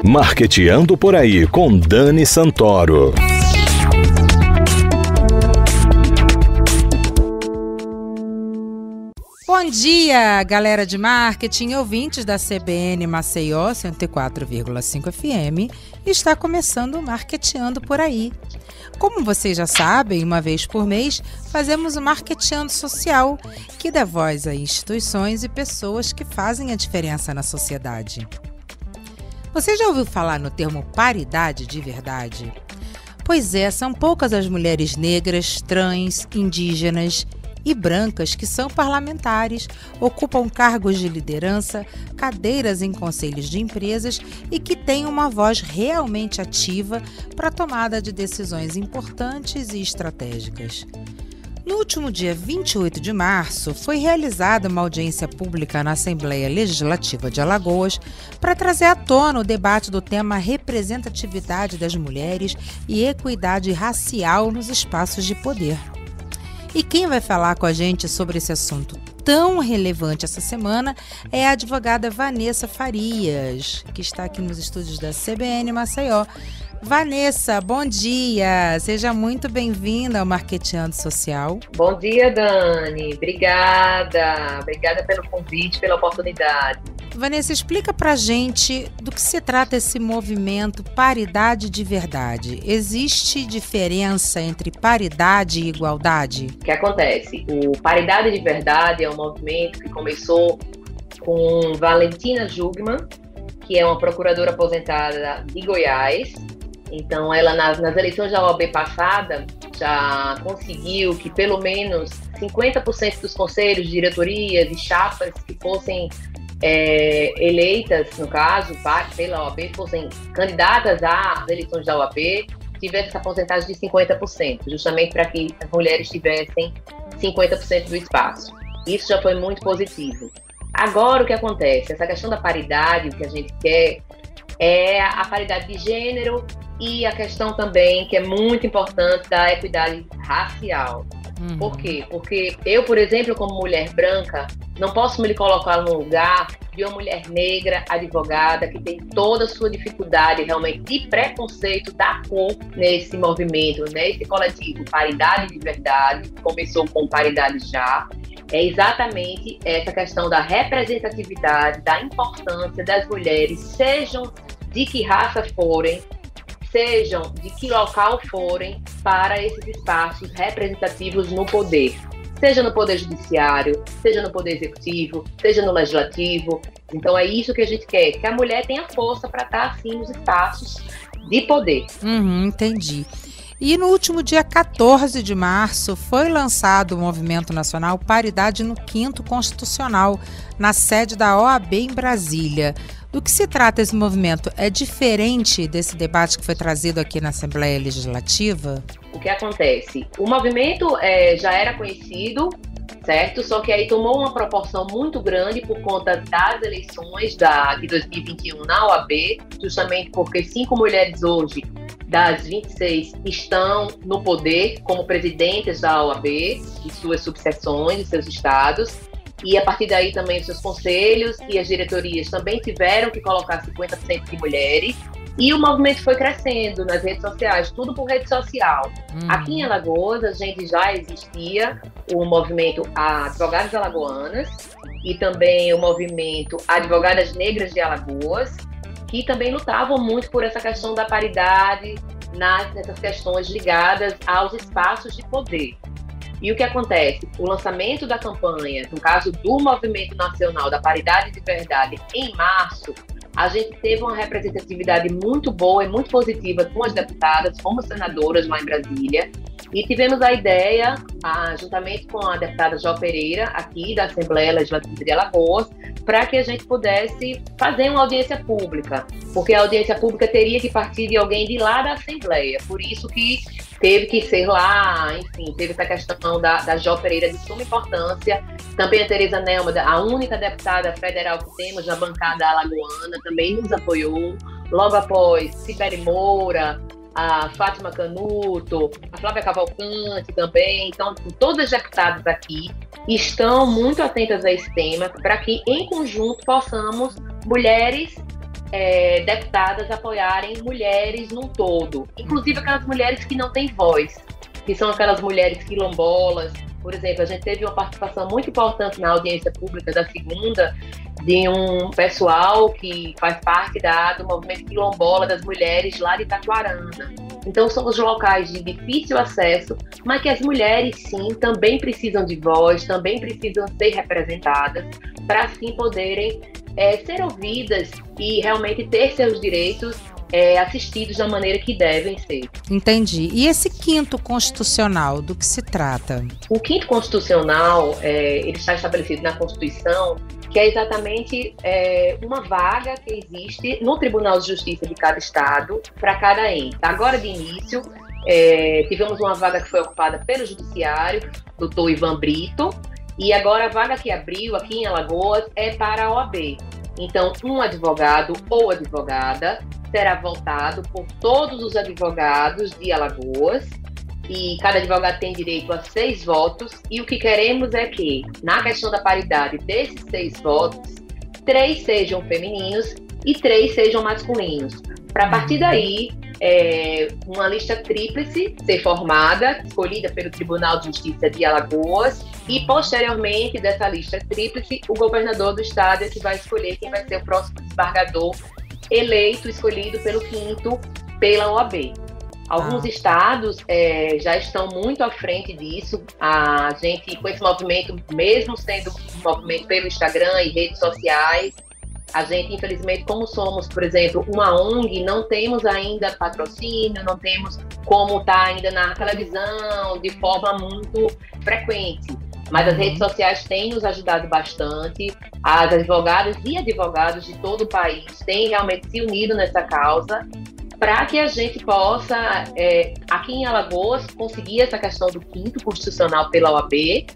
Marqueteando por aí com Dani Santoro. Bom dia, galera de marketing, ouvintes da CBN Maceió 104,5 FM. Está começando o Marqueteando por aí. Como vocês já sabem, uma vez por mês, fazemos o Marqueteando Social, que dá voz a instituições e pessoas que fazem a diferença na sociedade. Você já ouviu falar no termo paridade de verdade? Pois é, são poucas as mulheres negras, trans, indígenas e brancas que são parlamentares, ocupam cargos de liderança, cadeiras em conselhos de empresas e que têm uma voz realmente ativa para a tomada de decisões importantes e estratégicas. No último dia 28 de março, foi realizada uma audiência pública na Assembleia Legislativa de Alagoas para trazer à tona o debate do tema representatividade das mulheres e equidade racial nos espaços de poder. E quem vai falar com a gente sobre esse assunto tão relevante essa semana é a advogada Vanessa Farias, que está aqui nos estúdios da CBN Maceió. Vanessa, bom dia! Seja muito bem-vinda ao Marqueteando Social. Bom dia, Dani. Obrigada. Obrigada pelo convite, pela oportunidade. Vanessa, explica pra gente do que se trata esse movimento Paridade de Verdade. Existe diferença entre paridade e igualdade? O que acontece? O Paridade de Verdade é um movimento que começou com Valentina Jugman, que é uma procuradora aposentada de Goiás. Então, ela nas eleições da OAB passada já conseguiu que pelo menos 50% dos conselhos, diretorias e chapas que fossem eleitas, no caso, pela OAB, fossem candidatas às eleições da OAB, tivesse essa porcentagem de 50%, justamente para que as mulheres tivessem 50% do espaço. Isso já foi muito positivo. Agora, o que acontece? Essa questão da paridade, o que a gente quer é a paridade de gênero e a questão também, que é muito importante, da equidade racial. Por quê? Porque eu, por exemplo, como mulher branca, não posso me colocar no lugar de uma mulher negra, advogada, que tem toda a sua dificuldade realmente de preconceito da cor nesse movimento, nesse coletivo Paridade de Verdade, que começou com Paridade Já. É exatamente essa questão da representatividade, da importância das mulheres, sejam de que raça forem, sejam de que local forem, para esses espaços representativos no poder. Seja no poder judiciário, seja no poder executivo, seja no legislativo. Então é isso que a gente quer, que a mulher tenha força para estar assim nos espaços de poder. Entendi. E no último dia 14 de março foi lançado o Movimento Nacional Paridade no 5º Constitucional, na sede da OAB em Brasília. Do que se trata esse movimento? É diferente desse debate que foi trazido aqui na Assembleia Legislativa? O que acontece? O movimento já era conhecido, certo? Só que aí tomou uma proporção muito grande por conta das eleições de 2021 na OAB, justamente porque 5 mulheres hoje das 26 estão no poder como presidentes da OAB, de suas subseções, de seus estados. E a partir daí também os seus conselhos e as diretorias também tiveram que colocar 50% de mulheres. E o movimento foi crescendo nas redes sociais, tudo por rede social. Aqui em Alagoas, a gente já existia o movimento Advogadas Alagoanas e também o movimento Advogadas Negras de Alagoas, que também lutavam muito por essa questão da paridade nessas questões ligadas aos espaços de poder. E o que acontece? O lançamento da campanha, no caso do Movimento Nacional da Paridade de Verdade, em março, a gente teve uma representatividade muito boa e muito positiva com as deputadas, como senadoras lá em Brasília. E tivemos a ideia, juntamente com a deputada Jó Pereira, aqui da Assembleia Legislativa de Alagoas, para que a gente pudesse fazer uma audiência pública, porque a audiência pública teria que partir de alguém de lá da Assembleia. Por isso que teve que ser lá, enfim, teve essa questão da Jó Pereira de suma importância. Também a Tereza Nelma, a única deputada federal que temos na bancada alagoana, também nos apoiou. Logo após, Sibeli Moura, a Fátima Canuto, a Flávia Cavalcante também. Então, todas as deputadas aqui estão muito atentas a esse tema para que, em conjunto, possamos, mulheres deputadas apoiarem mulheres num todo, inclusive aquelas mulheres que não têm voz, que são aquelas mulheres quilombolas. Por exemplo, a gente teve uma participação muito importante na audiência pública da segunda de um pessoal que faz parte do movimento quilombola das mulheres lá de Itaquarana. Então, são os locais de difícil acesso, mas que as mulheres, sim, também precisam de voz, também precisam ser representadas, para assim poderem ser ouvidas e realmente ter seus direitos assistidos da maneira que devem ser. Entendi. E esse 5º constitucional, do que se trata? O 5º constitucional, ele está estabelecido na Constituição, que é exatamente uma vaga que existe no Tribunal de Justiça de cada estado para cada ente. Agora, de início, tivemos uma vaga que foi ocupada pelo Judiciário, doutor Ivan Brito, e agora a vaga que abriu aqui em Alagoas é para a OAB. Então, um advogado ou advogada será votado por todos os advogados de Alagoas, e cada advogado tem direito a 6 votos, e o que queremos é que, na questão da paridade desses 6 votos, 3 sejam femininos e 3 sejam masculinos. Para a partir daí, uma lista tríplice ser formada, escolhida pelo Tribunal de Justiça de Alagoas, e posteriormente dessa lista tríplice, o governador do estado é que vai escolher quem vai ser o próximo desembargador eleito, escolhido pelo 5º, pela OAB. Alguns estados já estão muito à frente disso. A gente, com esse movimento, mesmo sendo um movimento pelo Instagram e redes sociais, a gente, infelizmente, como somos, por exemplo, uma ONG, não temos ainda patrocínio, não temos como estar ainda na televisão de forma muito frequente. Mas as redes sociais têm nos ajudado bastante. As advogadas e advogados de todo o país têm realmente se unido nessa causa para que a gente possa, aqui em Alagoas, conseguir essa questão do 5º constitucional pela OAB,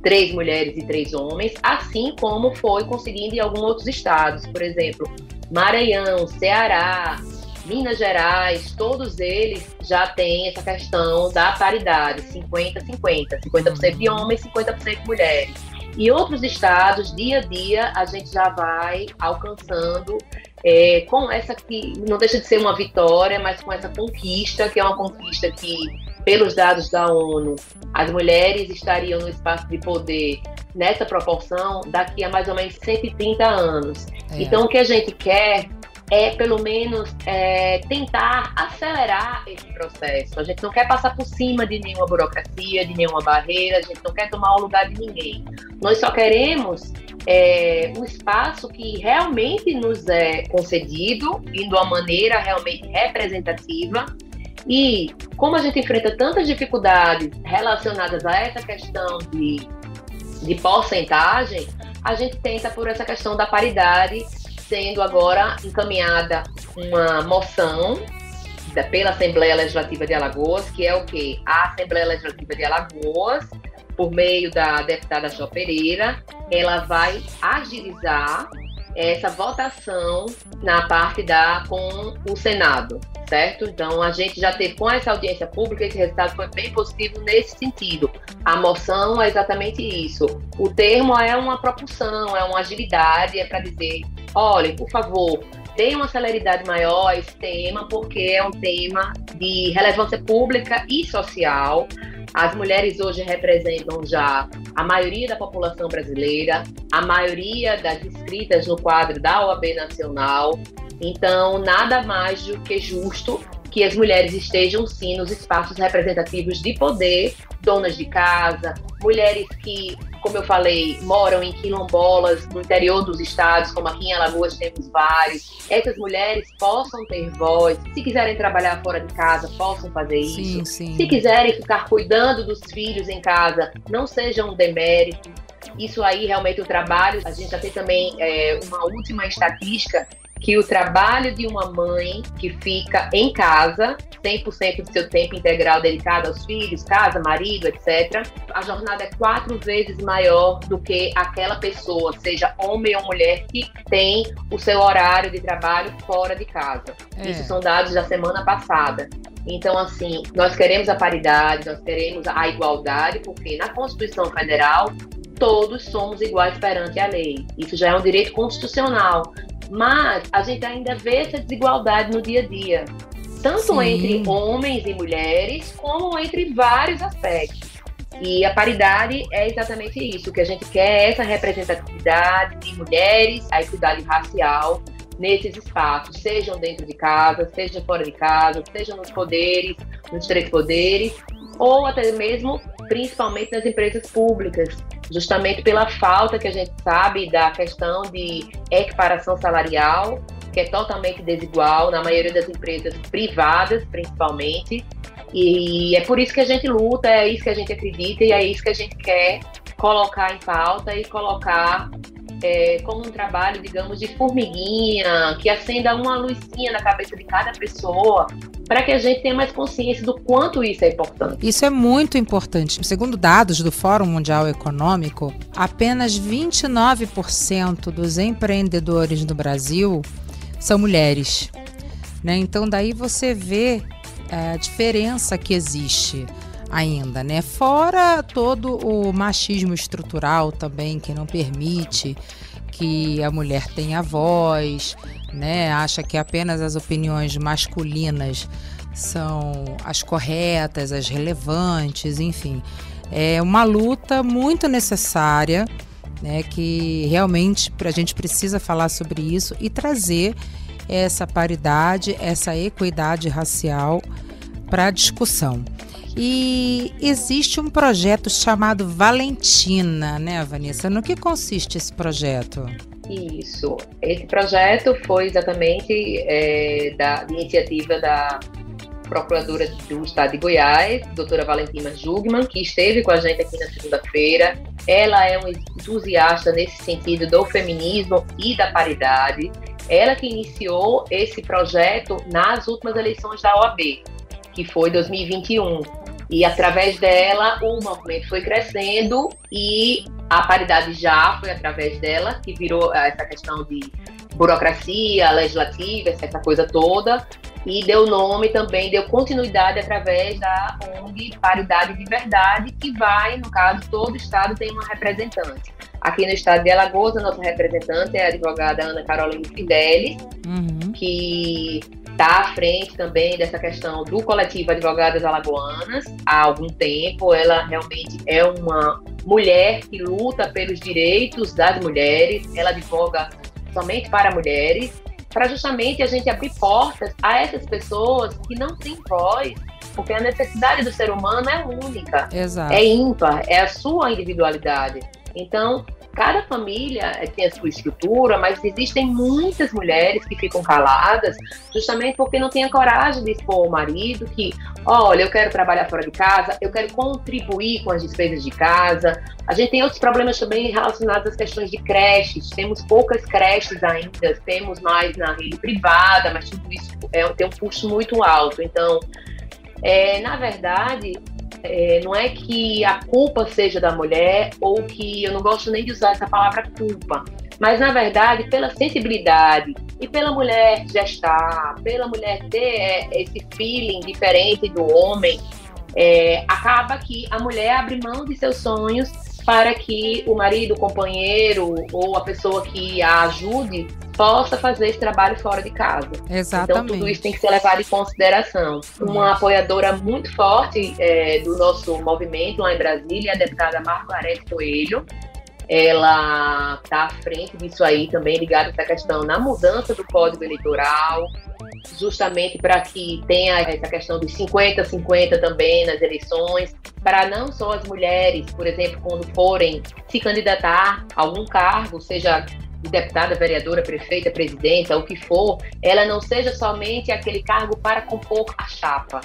3 mulheres e 3 homens, assim como foi conseguindo em alguns outros estados. Por exemplo, Maranhão, Ceará, Minas Gerais, todos eles já têm essa questão da paridade, 50-50, 50% de homens, 50% de mulheres. E outros estados, dia a dia, a gente já vai alcançando com essa que não deixa de ser uma vitória, mas com essa conquista, que é uma conquista que, pelos dados da ONU, as mulheres estariam no espaço de poder nessa proporção daqui a mais ou menos 130 anos. Então, o que a gente quer pelo menos, tentar acelerar esse processo. A gente não quer passar por cima de nenhuma burocracia, de nenhuma barreira, a gente não quer tomar o lugar de ninguém. Nós só queremos um espaço que realmente nos é concedido e de uma maneira realmente representativa. E como a gente enfrenta tantas dificuldades relacionadas a essa questão de porcentagem, a gente tenta por essa questão da paridade, sendo agora encaminhada uma moção pela Assembleia Legislativa de Alagoas, que é o quê? A Assembleia Legislativa de Alagoas, por meio da deputada Jo Pereira, ela vai agilizar essa votação na parte com o Senado, certo? Então, a gente já teve com essa audiência pública, esse resultado foi bem positivo nesse sentido. A moção é exatamente isso. O termo é uma propulsão, é uma agilidade, é para dizer, olha, por favor, dê uma celeridade maior a esse tema, porque é um tema de relevância pública e social. As mulheres hoje representam já a maioria da população brasileira, a maioria das inscritas no quadro da OAB Nacional. Então, nada mais do que justo que as mulheres estejam, sim, nos espaços representativos de poder, donas de casa, mulheres que, como eu falei, moram em quilombolas no interior dos estados, como aqui em Alagoas temos vários. Essas mulheres possam ter voz, se quiserem trabalhar fora de casa, possam fazer isso. Sim. Se quiserem ficar cuidando dos filhos em casa, não seja um demérito. Isso aí, realmente, o trabalho, a gente já tem também uma última estatística, que o trabalho de uma mãe que fica em casa, 100% do seu tempo integral dedicado aos filhos, casa, marido, etc., a jornada é 4 vezes maior do que aquela pessoa, seja homem ou mulher, que tem o seu horário de trabalho fora de casa. Isso são dados da semana passada. Então, assim, nós queremos a paridade, nós queremos a igualdade, porque na Constituição Federal todos somos iguais perante a lei. Isso já é um direito constitucional. Mas a gente ainda vê essa desigualdade no dia a dia, tanto entre homens e mulheres, como entre vários aspectos. E a paridade é exatamente isso, o que a gente quer é essa representatividade de mulheres, a equidade racial nesses espaços, sejam dentro de casa, sejam fora de casa, sejam nos poderes, nos três poderes, ou até mesmo, principalmente nas empresas públicas, justamente pela falta que a gente sabe da questão de equiparação salarial, que é totalmente desigual na maioria das empresas privadas, principalmente, e é por isso que a gente luta, é isso que a gente acredita e é isso que a gente quer colocar em pauta e colocar como um trabalho, digamos, de formiguinha, que acenda uma luzinha na cabeça de cada pessoa, para que a gente tenha mais consciência do quanto isso é importante. Isso é muito importante. Segundo dados do Fórum Mundial Econômico, apenas 29% dos empreendedores no Brasil são mulheres, né? Então daí você vê a diferença que existe ainda, né? Fora todo o machismo estrutural também, que não permite que a mulher tenha voz, né? Acha que apenas as opiniões masculinas são as corretas, as relevantes, enfim. É uma luta muito necessária, né? Que realmente a gente precisa falar sobre isso e trazer essa paridade, essa equidade racial para a discussão. E existe um projeto chamado Valentina, né, Vanessa? No que consiste esse projeto? Isso. Esse projeto foi exatamente da iniciativa da Procuradora do Estado de Goiás, doutora Valentina Jugman, que esteve com a gente aqui na segunda-feira. Ela é uma entusiasta nesse sentido do feminismo e da paridade. Ela que iniciou esse projeto nas últimas eleições da OAB, que foi 2021. E através dela o movimento foi crescendo e a paridade já foi através dela, que virou essa questão de burocracia legislativa, essa coisa toda, e deu nome também, deu continuidade através da ONG Paridade de Verdade, que vai, no caso, todo estado tem uma representante. Aqui no estado de Alagoas, a nossa representante é a advogada Ana Caroline Fidelis, que está à frente também dessa questão do coletivo Advogadas Alagoanas há algum tempo. Ela realmente é uma mulher que luta pelos direitos das mulheres, ela advoga somente para mulheres, para justamente a gente abrir portas a essas pessoas que não têm voz, porque a necessidade do ser humano é única, Exato. É ímpar, é a sua individualidade. Então, cada família tem a sua estrutura, mas existem muitas mulheres que ficam caladas justamente porque não têm a coragem de expor ao marido que, olha, eu quero trabalhar fora de casa, eu quero contribuir com as despesas de casa. A gente tem outros problemas também relacionados às questões de creches. Temos poucas creches ainda, temos mais na rede privada, mas tudo isso tem um custo muito alto. Então, na verdade, não é que a culpa seja da mulher, ou que eu não gosto nem de usar essa palavra culpa, mas na verdade pela sensibilidade e pela mulher gestar, pela mulher ter esse feeling diferente do homem, acaba que a mulher abre mão de seus sonhos para que o marido, o companheiro ou a pessoa que a ajude possa fazer esse trabalho fora de casa. Exatamente. Então, tudo isso tem que ser levado em consideração. Uma apoiadora muito forte do nosso movimento lá em Brasília é a deputada Margarete Coelho. Ela está à frente disso aí também, ligada a essa questão na mudança do Código Eleitoral, justamente para que tenha essa questão de 50-50 também nas eleições, para não só as mulheres, por exemplo, quando forem se candidatar a algum cargo, seja deputada, vereadora, prefeita, presidenta, o que for, ela não seja somente aquele cargo para compor a chapa,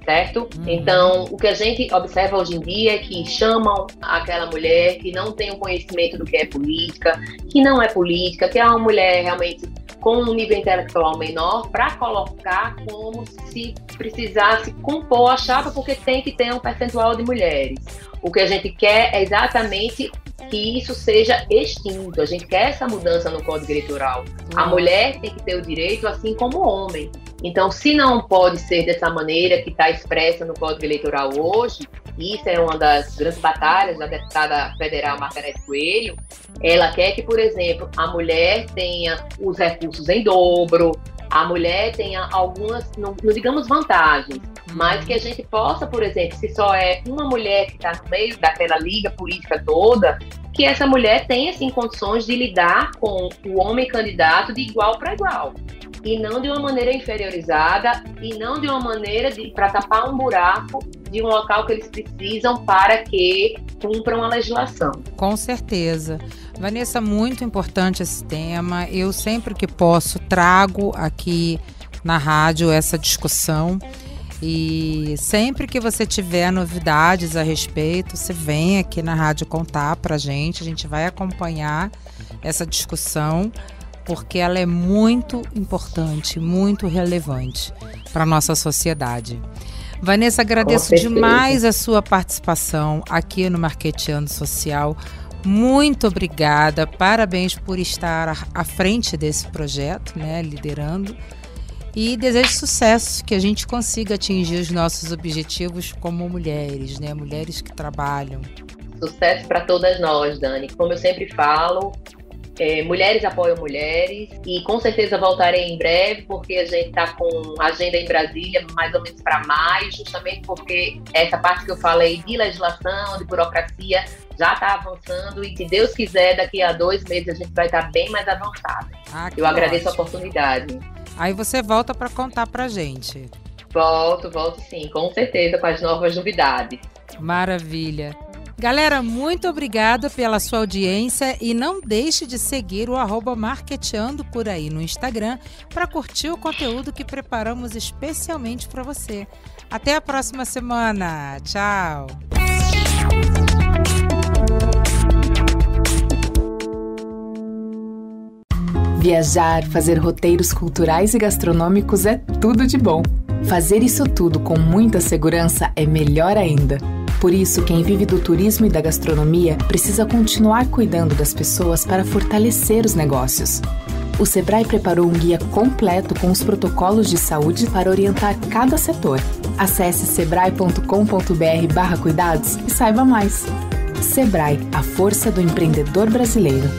certo? Então, o que a gente observa hoje em dia é que chamam aquela mulher que não tem o conhecimento do que é política, que não é política, que é uma mulher realmente com um nível intelectual menor, para colocar como se precisasse compor a chapa, porque tem que ter um percentual de mulheres. O que a gente quer é exatamente que isso seja extinto. A gente quer essa mudança no Código Eleitoral. A mulher tem que ter o direito, assim como o homem. Então, se não pode ser dessa maneira que está expressa no Código Eleitoral hoje, isso é uma das grandes batalhas da deputada federal Margarete Coelho. Ela quer que, por exemplo, a mulher tenha os recursos em dobro, a mulher tenha algumas, não digamos vantagens, mas que a gente possa, por exemplo, se só é uma mulher que está no meio daquela liga política toda, que essa mulher tenha, sim, condições de lidar com o homem candidato de igual para igual. E não de uma maneira inferiorizada, e não de uma maneira para tapar um buraco de um local que eles precisam para que cumpram a legislação. Com certeza. Vanessa, muito importante esse tema. Eu sempre que posso trago aqui na rádio essa discussão. E sempre que você tiver novidades a respeito, você vem aqui na rádio contar pra gente. A gente vai acompanhar essa discussão, porque ela é muito importante, muito relevante para a nossa sociedade. Vanessa, agradeço demais a sua participação aqui no Marqueteando Social. Muito obrigada, parabéns por estar à frente desse projeto, né, liderando. E desejo sucesso, que a gente consiga atingir os nossos objetivos como mulheres, né, mulheres que trabalham. Sucesso para todas nós, Dani. Como eu sempre falo, mulheres apoiam mulheres, e com certeza voltarei em breve, porque a gente está com agenda em Brasília mais ou menos para maio, justamente porque essa parte que eu falei de legislação, de burocracia, já está avançando, e se Deus quiser, daqui a 2 meses a gente vai estar bem mais avançado. Eu agradeço a oportunidade. Aí você volta para contar pra gente. Volto sim, com certeza, com as novas novidades. Maravilha. Galera, muito obrigada pela sua audiência, e não deixe de seguir o @marqueteando por aí no Instagram para curtir o conteúdo que preparamos especialmente para você. Até a próxima semana. Tchau. Viajar, fazer roteiros culturais e gastronômicos é tudo de bom. Fazer isso tudo com muita segurança é melhor ainda. Por isso, quem vive do turismo e da gastronomia precisa continuar cuidando das pessoas para fortalecer os negócios. O Sebrae preparou um guia completo com os protocolos de saúde para orientar cada setor. Acesse sebrae.com.br/cuidados e saiba mais. Sebrae, a força do empreendedor brasileiro.